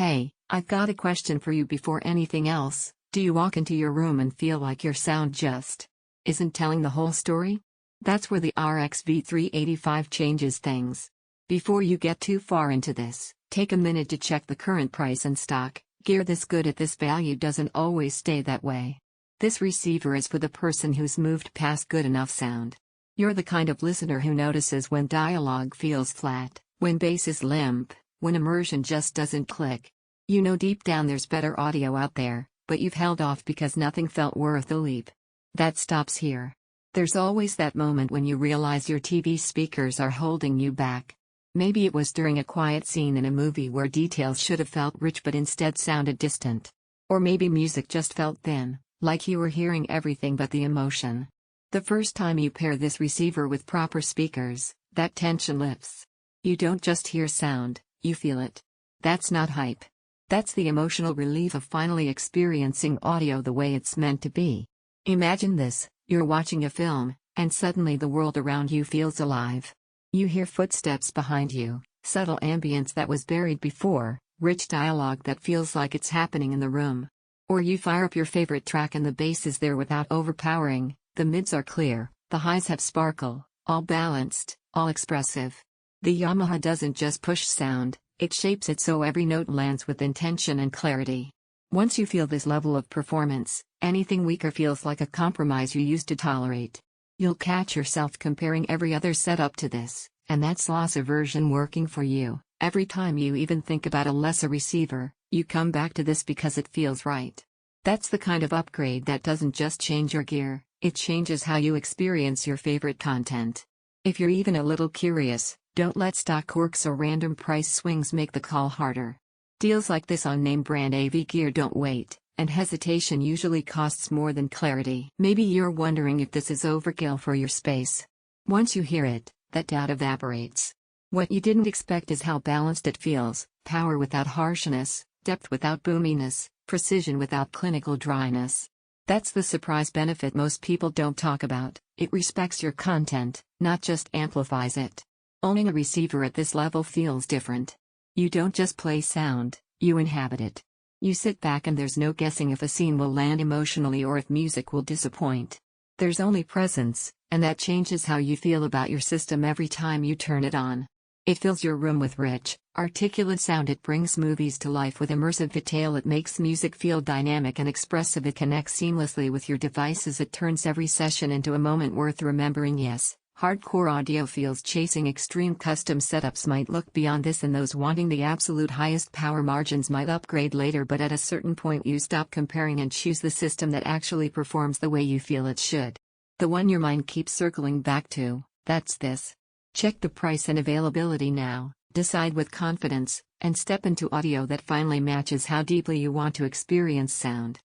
Hey, I've got a question for you before anything else. Do you walk into your room and feel like your sound just isn't telling the whole story? That's where the RX-V385 changes things. Before you get too far into this, take a minute to check the current price and stock. Gear this good at this value doesn't always stay that way. This receiver is for the person who's moved past good enough sound. You're the kind of listener who notices when dialogue feels flat, when bass is limp, when immersion just doesn't click. You know deep down there's better audio out there, but you've held off because nothing felt worth the leap. That stops here. There's always that moment when you realize your TV speakers are holding you back. Maybe it was during a quiet scene in a movie where details should have felt rich but instead sounded distant. Or maybe music just felt thin, like you were hearing everything but the emotion. The first time you pair this receiver with proper speakers, that tension lifts. You don't just hear sound, you feel it. That's not hype. That's the emotional relief of finally experiencing audio the way it's meant to be. Imagine this, you're watching a film, and suddenly the world around you feels alive. You hear footsteps behind you, subtle ambience that was buried before, rich dialogue that feels like it's happening in the room. Or you fire up your favorite track and the bass is there without overpowering, the mids are clear, the highs have sparkle, all balanced, all expressive. The Yamaha doesn't just push sound, it shapes it so every note lands with intention and clarity. Once you feel this level of performance, anything weaker feels like a compromise you used to tolerate. You'll catch yourself comparing every other setup to this, and that's loss aversion working for you. Every time you even think about a lesser receiver, you come back to this because it feels right. That's the kind of upgrade that doesn't just change your gear, it changes how you experience your favorite content. If you're even a little curious, don't let stock quirks or random price swings make the call harder. Deals like this on name brand AV gear don't wait, and hesitation usually costs more than clarity. Maybe you're wondering if this is overkill for your space. Once you hear it, that doubt evaporates. What you didn't expect is how balanced it feels, power without harshness, depth without boominess, precision without clinical dryness. That's the surprise benefit most people don't talk about. It respects your content, not just amplifies it. Owning a receiver at this level feels different. You don't just play sound, you inhabit it. You sit back and there's no guessing if a scene will land emotionally or if music will disappoint. There's only presence, and that changes how you feel about your system every time you turn it on. It fills your room with rich, articulate sound. It brings movies to life with immersive detail. It makes music feel dynamic and expressive. It connects seamlessly with your devices. It turns every session into a moment worth remembering. Yes, hardcore audiophiles chasing extreme custom setups might look beyond this, and those wanting the absolute highest power margins might upgrade later, but at a certain point you stop comparing and choose the system that actually performs the way you feel it should. The one your mind keeps circling back to, that's this. Check the price and availability now, decide with confidence, and step into audio that finally matches how deeply you want to experience sound.